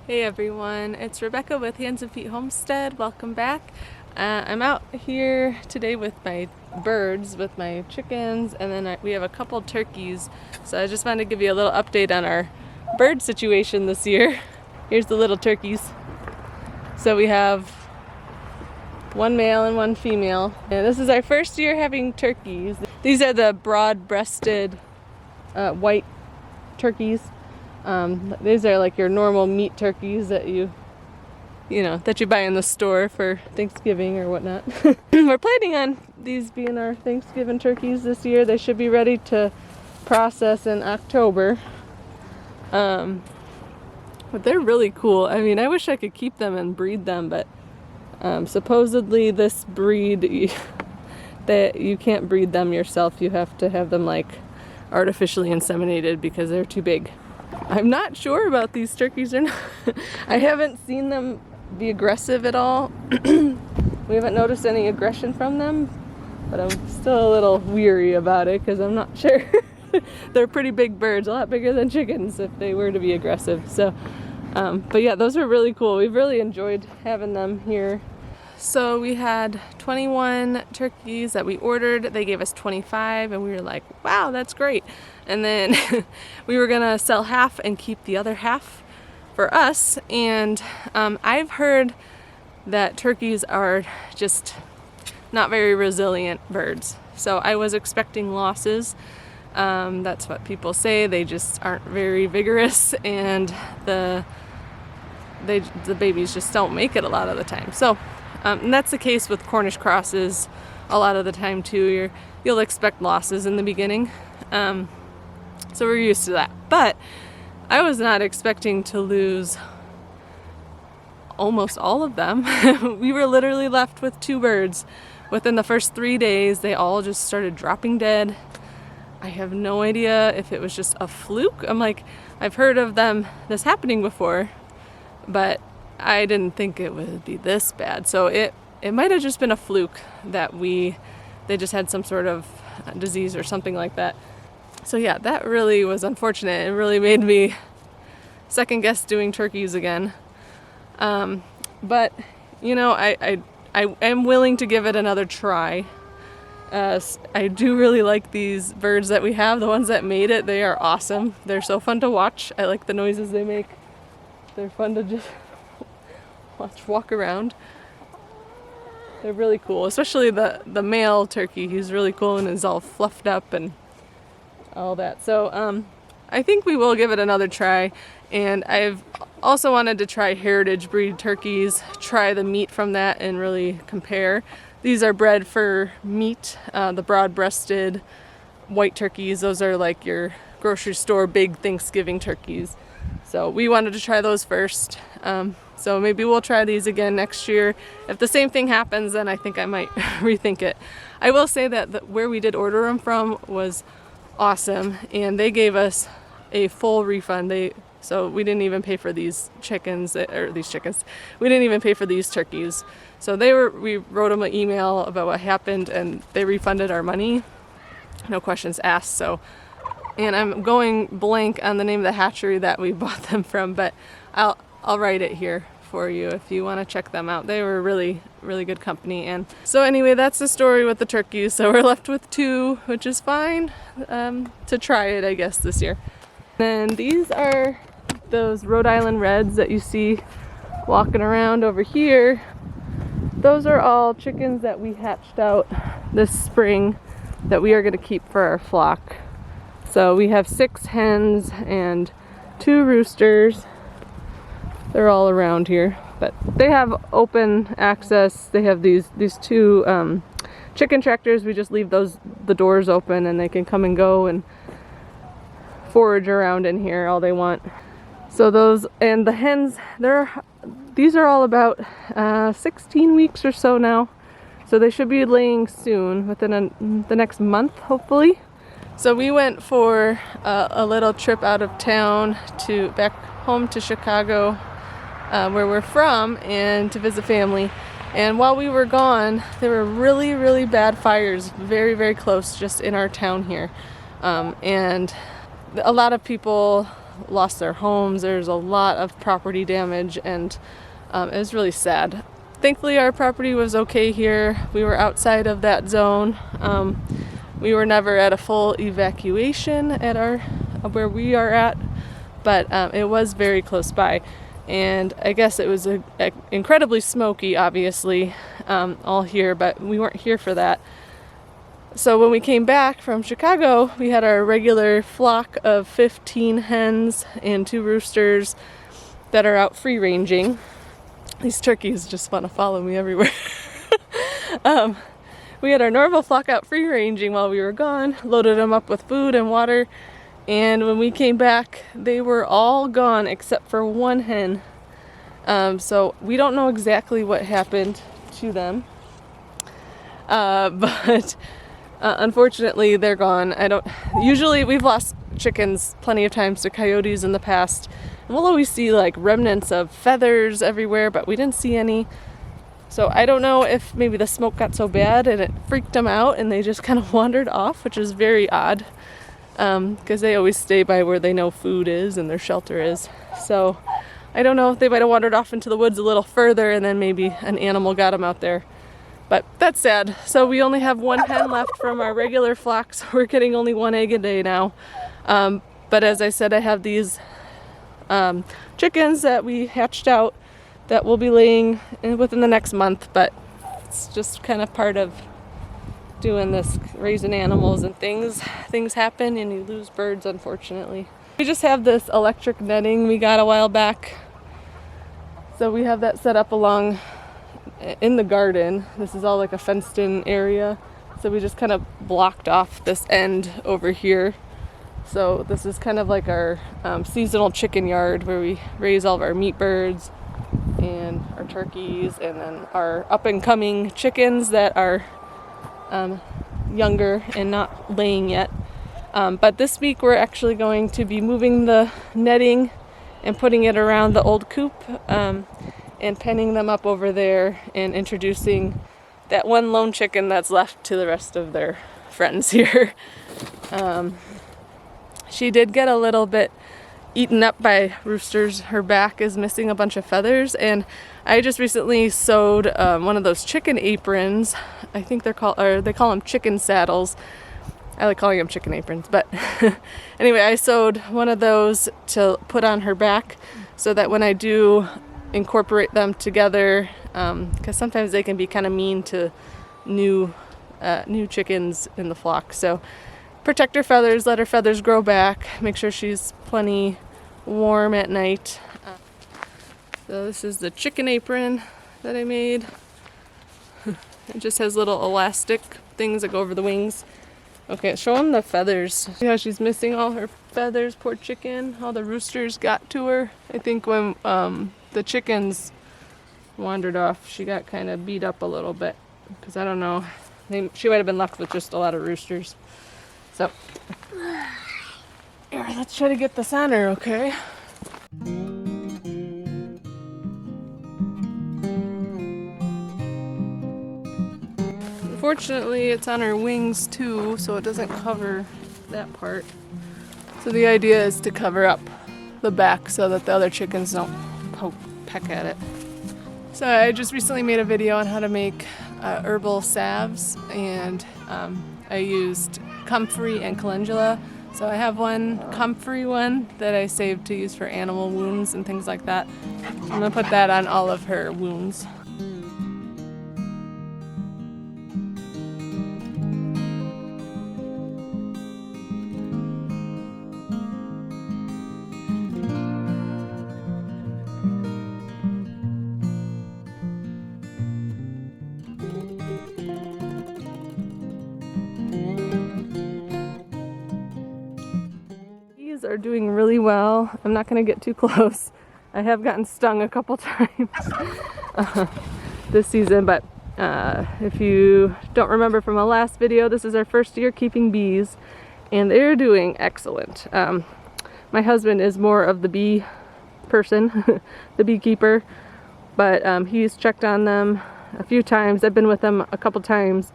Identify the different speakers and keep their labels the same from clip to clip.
Speaker 1: Hey everyone, it's Rebecca with Hands and Feet Homestead. Welcome back. I'm out here today with my birds, with my chickens, and then we have a couple turkeys. So I just wanted to give you a little update on our bird situation this year. Here's the little turkeys. So we have one male and one female. And this is our first year having turkeys. These are the broad-breasted white turkeys. These are like your normal meat turkeys that you buy in the store for Thanksgiving or whatnot. We're planning on these being our Thanksgiving turkeys this year. They should be ready to process in October. But they're really cool. I mean, I wish I could keep them and breed them, but supposedly this breed, that you can't breed them yourself. You have to have them like artificially inseminated because they're too big. I'm not sure about these turkeys or not. I haven't seen them be aggressive at all. We haven't noticed any aggression from them, but I'm still a little weary about it because I'm not sure. They're pretty big birds, a lot bigger than chickens if they were to be aggressive. So, but yeah, those are really cool. We've really enjoyed having them here. So we had 21 turkeys that we ordered. They gave us 25 and we were like, wow, that's great. And then we were gonna sell half and keep the other half for us. And I've heard that turkeys are just not very resilient birds. So I was expecting losses. That's what people say. They just aren't very vigorous and the babies just don't make it a lot of the time. So. And that's the case with Cornish crosses a lot of the time too. You'll expect losses in the beginning. So we're used to that. But I was not expecting to lose almost all of them. We were literally left with 2 birds. Within the first 3 days, they all just started dropping dead. I have no idea if it was just a fluke. I'm like, I've heard of this happening before, but I didn't think it would be this bad. So it might have just been a fluke that they just had some sort of disease or something like that. So yeah, that really was unfortunate. It really made me second guess doing turkeys again. But you know, I am willing to give it another try. I do really like these birds that we have. The ones that made it, they are awesome. They're so fun to watch. I like the noises they make. They're fun to just walk around. They're really cool, especially the male turkey. He's really cool and is all fluffed up and all that. So I think we will give it another try. And I've also wanted to try heritage breed turkeys, try the meat from that and really compare. These are bred for meat, the broad-breasted white turkeys. Those are like your grocery store big Thanksgiving turkeys. So we wanted to try those first. So maybe we'll try these again next year. If the same thing happens, then I think I might rethink it. I will say that where we did order them from was awesome, and they gave us a full refund. So we didn't even pay for these chickens. We didn't even pay for these turkeys. So we wrote them an email about what happened, and they refunded our money. No questions asked. So, and I'm going blank on the name of the hatchery that we bought them from, but I'll write it here for you if you want to check them out. They were really, really good company. And so anyway, that's the story with the turkeys. So we're left with 2, which is fine, to try it, I guess, this year. And these are those Rhode Island Reds that you see walking around over here. Those are all chickens that we hatched out this spring that we are going to keep for our flock. So we have 6 hens and 2 roosters. They're all around here, but they have open access. They have these 2 chicken tractors. We just leave the doors open and they can come and go and forage around in here all they want. So those, and the hens, these are all about 16 weeks or so now. So they should be laying soon, within the next month, hopefully. So we went for a little trip out of town back home to Chicago, where we're from, and to visit family. And while we were gone, there were really, really bad fires, very, very close, just in our town here. And a lot of people lost their homes. There's a lot of property damage, and it was really sad. Thankfully our property was okay here. We were outside of that zone. We were never at a full evacuation at our where we are at, but it was very close by, and I guess it was incredibly smoky, obviously, all here, but we weren't here for that. So when we came back from Chicago, we had our regular flock of 15 hens and 2 roosters that are out free ranging. These turkeys just want to follow me everywhere. We had our normal flock out free ranging while we were gone, loaded them up with food and water, and when we came back, they were all gone except for 1 hen. So we don't know exactly what happened to them, but unfortunately they're gone. Usually we've lost chickens plenty of times to coyotes in the past. We'll always see like remnants of feathers everywhere, but we didn't see any. So I don't know if maybe the smoke got so bad and it freaked them out and they just kind of wandered off, which is very odd, because they always stay by where they know food is and their shelter is. So I don't know if they might have wandered off into the woods a little further and then maybe an animal got them out there. But that's sad. So we only have 1 hen left from our regular flock, so we're getting only 1 egg a day now. But as I said, I have these chickens that we hatched out that will be laying within the next month, but it's just kind of part of doing this, raising animals, and things happen and you lose birds, unfortunately. We just have this electric netting we got a while back, so we have that set up along in the garden. This is all like a fenced in area, so we just kind of blocked off this end over here. So this is kind of like our seasonal chicken yard where we raise all of our meat birds and our turkeys, and then our up and coming chickens that are younger and not laying yet. But this week we're actually going to be moving the netting and putting it around the old coop, and penning them up over there and introducing that one lone chicken that's left to the rest of their friends here. She did get a little bit eaten up by roosters. Her back is missing a bunch of feathers, and I just recently sewed one of those chicken aprons. I think they call them chicken saddles. I like calling them chicken aprons, but anyway, I sewed one of those to put on her back so that when I do incorporate them together, because sometimes they can be kind of mean to new chickens in the flock. So protect her feathers, let her feathers grow back, make sure she's plenty warm at night. So this is the chicken apron that I made. It just has little elastic things that go over the wings. Okay, show them the feathers. See how she's missing all her feathers, poor chicken. All the roosters got to her. I think when the chickens wandered off, she got kind of beat up a little bit, because I don't know, she might have been left with just a lot of roosters. So here, let's try to get this on her, okay? Unfortunately, it's on her wings too, so it doesn't cover that part. So the idea is to cover up the back so that the other chickens don't peck at it. So I just recently made a video on how to make herbal salves, and I used comfrey and calendula. So I have one comfrey one that I saved to use for animal wounds and things like that. I'm gonna put that on all of her wounds. Are doing really well. I'm not going to get too close. I have gotten stung a couple times this season, but if you don't remember from my last video, this is our first year keeping bees, and they're doing excellent. My husband is more of the bee person, the beekeeper, but he's checked on them a few times. I've been with him a couple times.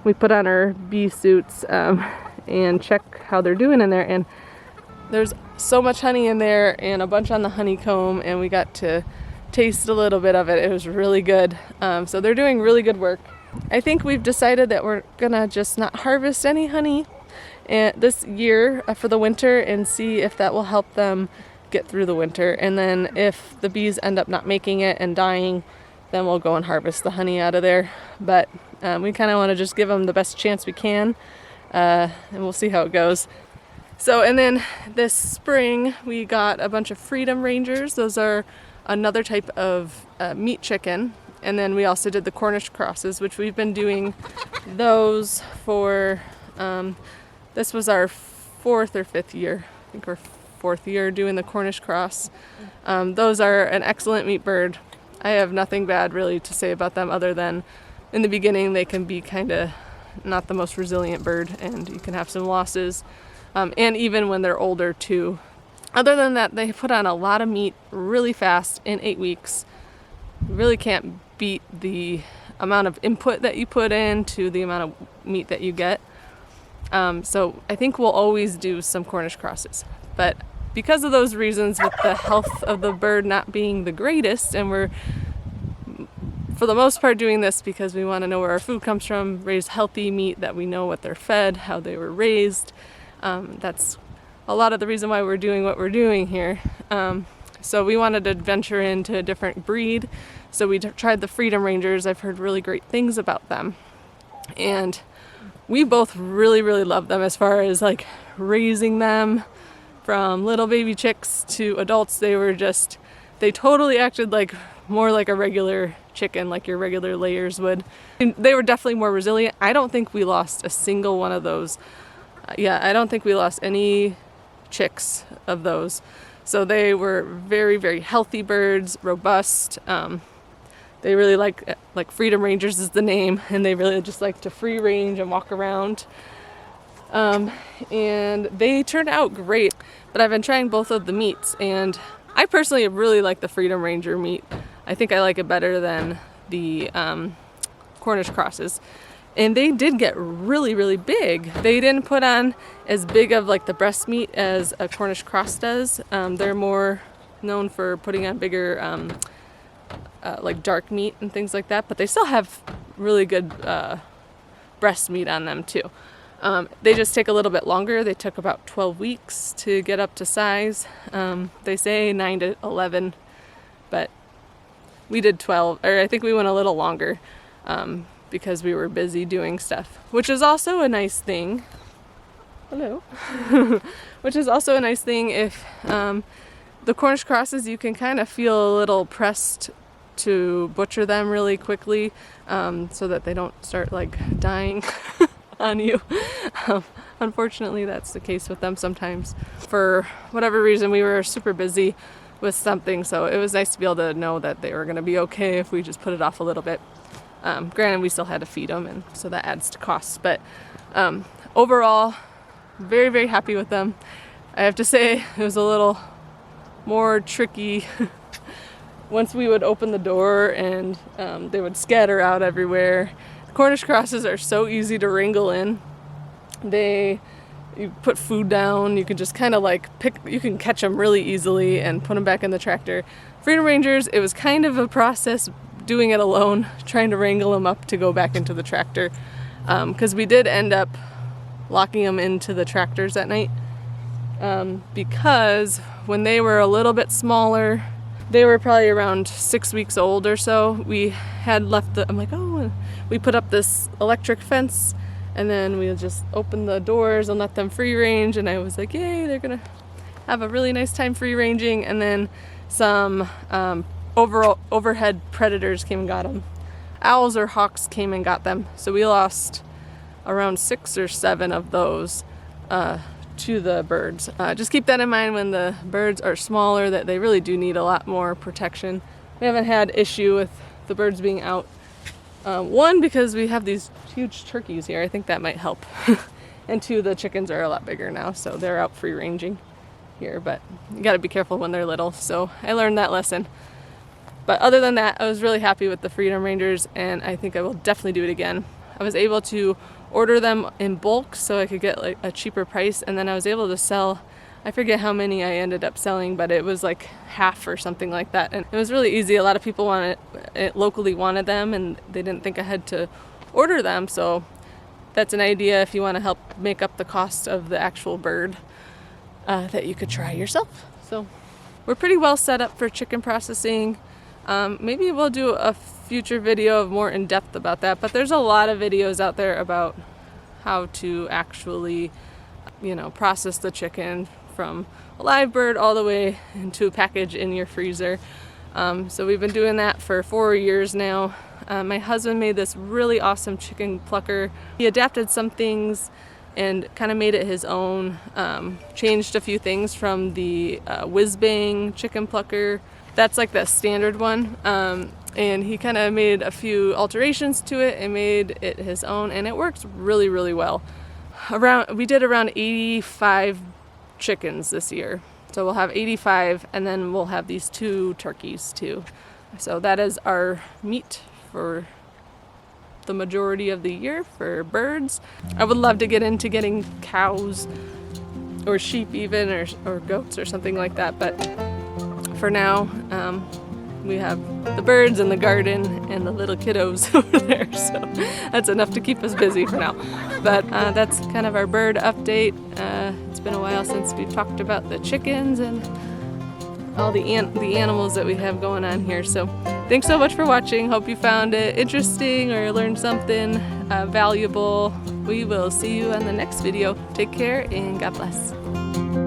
Speaker 1: We put on our bee suits and check how they're doing in there, and there's so much honey in there and a bunch on the honeycomb, and we got to taste a little bit of it. It was really good. So they're doing really good work. I think we've decided that we're gonna just not harvest any honey this year for the winter and see if that will help them get through the winter. And then if the bees end up not making it and dying, then we'll go and harvest the honey out of there. But we kind of want to just give them the best chance we can, and we'll see how it goes. So, and then this spring we got a bunch of Freedom Rangers. Those are another type of meat chicken. And then we also did the Cornish crosses, which we've been doing those for, this was our 4th or 5th year. I think we're 4th year doing the Cornish cross. Those are an excellent meat bird. I have nothing bad really to say about them other than in the beginning they can be kind of not the most resilient bird and you can have some losses. And even when they're older too. Other than that, they put on a lot of meat really fast in 8 weeks. You really can't beat the amount of input that you put in to the amount of meat that you get. So I think we'll always do some Cornish crosses. But because of those reasons, with the health of the bird not being the greatest, and we're for the most part doing this because we want to know where our food comes from, raise healthy meat that we know what they're fed, how they were raised. That's a lot of the reason why we're doing what we're doing here. So we wanted to venture into a different breed. So we tried the Freedom Rangers. I've heard really great things about them. And we both really, really love them as far as like raising them from little baby chicks to adults. They totally acted like more like a regular chicken, like your regular layers would. And they were definitely more resilient. I don't think we lost a single one of those. I don't think we lost any chicks of those. So they were very, very healthy birds, robust. They really like Freedom Rangers is the name, and they really just like to free range and walk around. And they turned out great. But I've been trying both of the meats, and I personally really like the Freedom Ranger meat. I think I like it better than the Cornish crosses. And they did get really, really big. They didn't put on as big of like the breast meat as a Cornish cross does. They're more known for putting on bigger like dark meat and things like that, but they still have really good breast meat on them too. They just take a little bit longer. They took about 12 weeks to get up to size. They say 9 to 11, but we did 12, or I think we went a little longer. Because we were busy doing stuff, which is also a nice thing. Hello. Which is also a nice thing if the Cornish crosses, you can kind of feel a little pressed to butcher them really quickly so that they don't start like dying on you. Unfortunately, that's the case with them sometimes. For whatever reason, we were super busy with something, so it was nice to be able to know that they were going to be okay if we just put it off a little bit. Granted, we still had to feed them, and so that adds to costs. But overall, very, very happy with them. I have to say it was a little more tricky once we would open the door and they would scatter out everywhere. Cornish crosses are so easy to wrangle in. You put food down, you can just kind of like you can catch them really easily and put them back in the tractor. Freedom Rangers, it was kind of a process doing it alone, trying to wrangle them up to go back into the tractor, because we did end up locking them into the tractors at night, because when they were a little bit smaller, they were probably around 6 weeks old or so, we had left I'm like, oh, we put up this electric fence and then we just open the doors and let them free range, and I was like, yay, they're gonna have a really nice time free ranging. And then some overhead predators came and got them. Owls or hawks came and got them. So we lost around 6 or 7 of those to the birds. Just keep that in mind when the birds are smaller, that they really do need a lot more protection. We haven't had issue with the birds being out. One, because we have these huge turkeys here. I think that might help. And 2, the chickens are a lot bigger now, so they're out free ranging here. But you gotta be careful when they're little. So I learned that lesson. But other than that, I was really happy with the Freedom Rangers, and I think I will definitely do it again. I was able to order them in bulk so I could get like a cheaper price, and then I was able to sell I forget how many I ended up selling, but it was like half or something like that. And it was really easy. A lot of people locally wanted them, and they didn't think I had to order them. So that's an idea if you want to help make up the cost of the actual bird that you could try yourself. So we're pretty well set up for chicken processing. Maybe we'll do a future video of more in depth about that, but there's a lot of videos out there about how to actually, process the chicken from a live bird all the way into a package in your freezer. So we've been doing that for 4 years now. My husband made this really awesome chicken plucker. He adapted some things and kind of made it his own, changed a few things from the whiz bang chicken plucker. That's like the standard one. And he kind of made a few alterations to it and made it his own, and it works really, really well. We did around 85 chickens this year. So we'll have 85, and then we'll have these 2 turkeys too. So that is our meat for the majority of the year for birds. I would love to get into getting cows or sheep even, or goats or something like that, but for now, we have the birds and the garden and the little kiddos over there, so that's enough to keep us busy for now. But that's kind of our bird update. It's been a while since we talked about the chickens and all the animals that we have going on here. So thanks so much for watching. Hope you found it interesting or learned something valuable. We will see you on the next video. Take care and God bless.